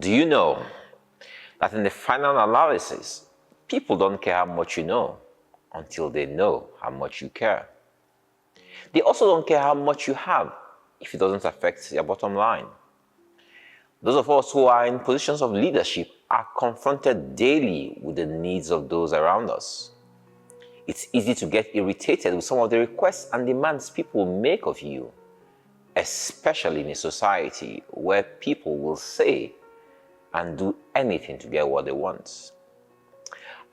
Do you know that in the final analysis, people don't care how much you know until they know how much you care? They also don't care how much you have if it doesn't affect your bottom line. Those of us who are in positions of leadership are confronted daily with the needs of those around us. It's easy to get irritated with some of the requests and demands people make of you, especially in a society where people will say and do anything to get what they want.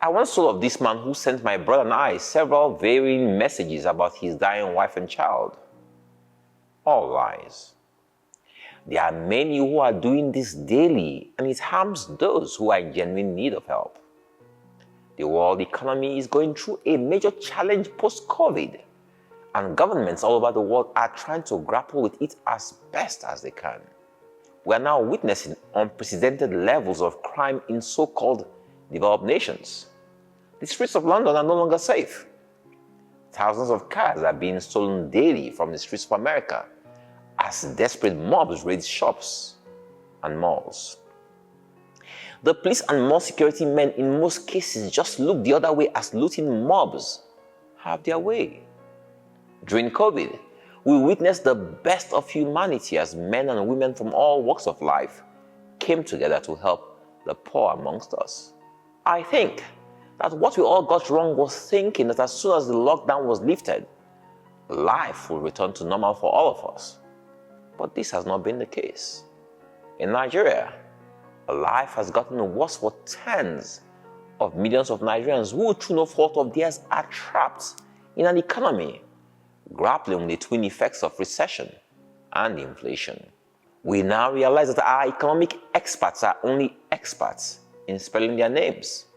I once told of this man who sent my brother and I several varying messages about his dying wife and child. All lies. There are many who are doing this daily, and it harms those who are in genuine need of help. The world economy is going through a major challenge post-COVID, and governments all over the world are trying to grapple with it as best as they can. We are now witnessing unprecedented levels of crime in so-called developed nations. The streets of London are no longer safe. Thousands of cars are being stolen daily from the streets of America as desperate mobs raid shops and malls. The police and mall security men in most cases just look the other way as looting mobs have their way. During COVID, we witnessed the best of humanity as men and women from all walks of life came together to help the poor amongst us. I think that what we all got wrong was thinking that as soon as the lockdown was lifted, life will return to normal for all of us. But this has not been the case. In Nigeria, life has gotten worse for tens of millions of Nigerians who, through no fault of theirs, are trapped in an economy grappling with the twin effects of recession and inflation. We now realize that our economic experts are only experts in spelling their names,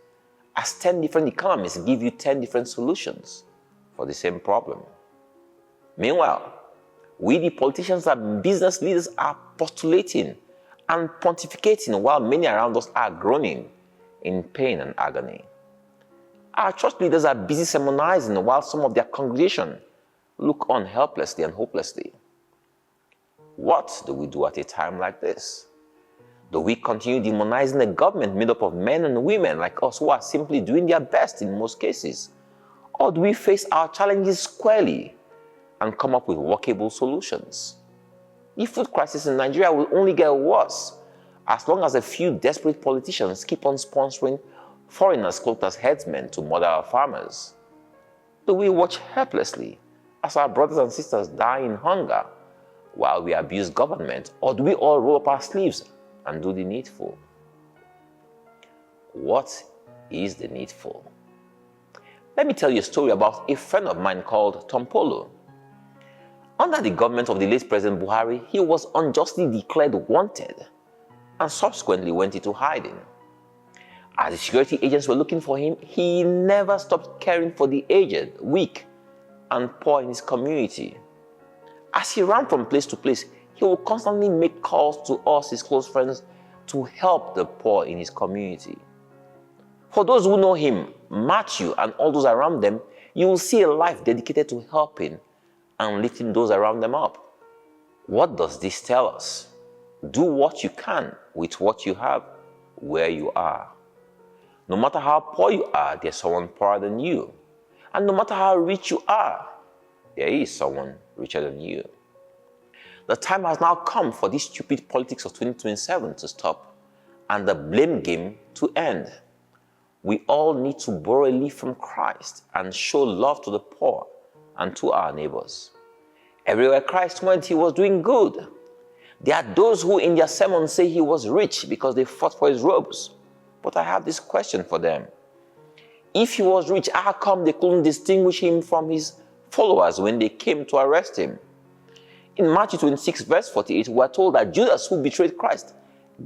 as 10 different economists give you 10 different solutions for the same problem. Meanwhile, we the politicians and business leaders are postulating and pontificating while many around us are groaning in pain and agony. Our church leaders are busy sermonizing while some of their congregation look on helplessly and hopelessly. What do we do at a time like this? Do we continue demonizing a government made up of men and women like us who are simply doing their best in most cases? Or do we face our challenges squarely and come up with workable solutions? The food crisis in Nigeria will only get worse as long as a few desperate politicians keep on sponsoring foreigners cloaked as headsmen to murder our farmers. Do we watch helplessly as our brothers and sisters die in hunger while we abuse government, or do we all roll up our sleeves and do the needful? What is the needful? Let me tell you a story about a friend of mine called Tom Polo. Under the government of the late President Buhari, he was unjustly declared wanted and subsequently went into hiding. As the security agents were looking for him, he never stopped caring for the aged, weak, and poor in his community. As he ran from place to place, he would constantly make calls to us, his close friends, to help the poor in his community. For those who know him, Matthew, and all those around them, you will see a life dedicated to helping and lifting those around them up. What does this tell us? Do what you can with what you have, where you are. No matter how poor you are, there's someone poorer than you. And no matter how rich you are, there is someone richer than you. The time has now come for this stupid politics of 2027 to stop and the blame game to end. We all need to borrow a leaf from Christ and show love to the poor and to our neighbors. Everywhere Christ went, he was doing good. There are those who in their sermons say he was rich because they fought for his robes. But I have this question for them. If he was rich, how come they couldn't distinguish him from his followers when they came to arrest him? In Matthew 26 verse 48, we are told that Judas, who betrayed Christ,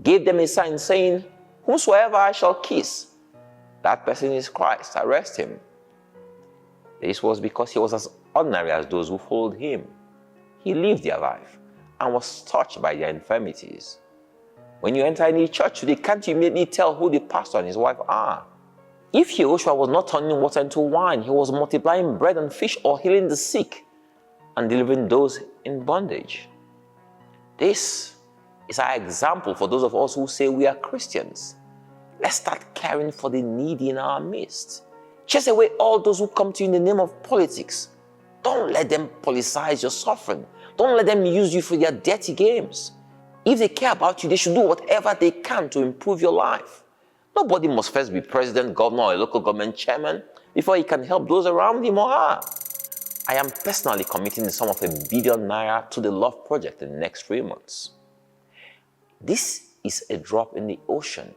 gave them a sign saying, "Whomsoever I shall kiss, that person is Christ, arrest him." This was because he was as ordinary as those who followed him. He lived their life and was touched by their infirmities. When you enter any church today, can't you immediately tell who the pastor and his wife are? If Yehoshua was not turning water into wine, he was multiplying bread and fish or healing the sick and delivering those in bondage. This It's our example for those of us who say we are Christians. Let's start caring for the needy in our midst. Chase away all those who come to you in the name of politics. Don't let them politicize your suffering. Don't let them use you for their dirty games. If they care about you, they should do whatever they can to improve your life. Nobody must first be president, governor, or a local government chairman before he can help those around him or her. I am personally committing the sum of ₦1 billion to the Love Project in the next 3 months. This is a drop in the ocean,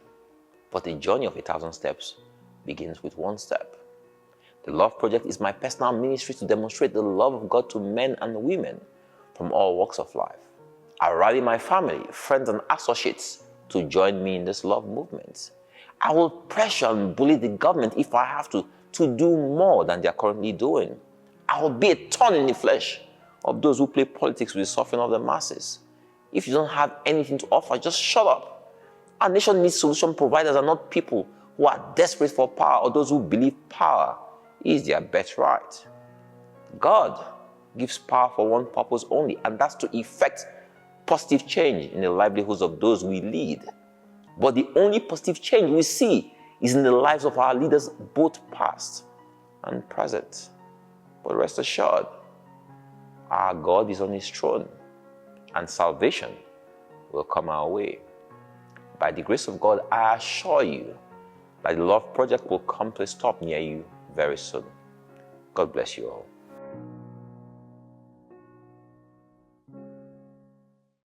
but the journey of 1,000 steps begins with 1 step. The Love Project is my personal ministry to demonstrate the love of God to men and women from all walks of life. I rally my family, friends, and associates to join me in this love movement. I will pressure and bully the government if I have to do more than they are currently doing. I will be a thorn in the flesh of those who play politics with the suffering of the masses. If you don't have anything to offer, just shut up. Our nation needs solution providers and not people who are desperate for power or those who believe power is their birthright. God gives power for one purpose only, and that's to effect positive change in the livelihoods of those we lead. But the only positive change we see is in the lives of our leaders, both past and present. But rest assured, our God is on his throne, and salvation will come our way. By the grace of God, I assure you that the Love Project will come to a stop near you very soon. God bless you all.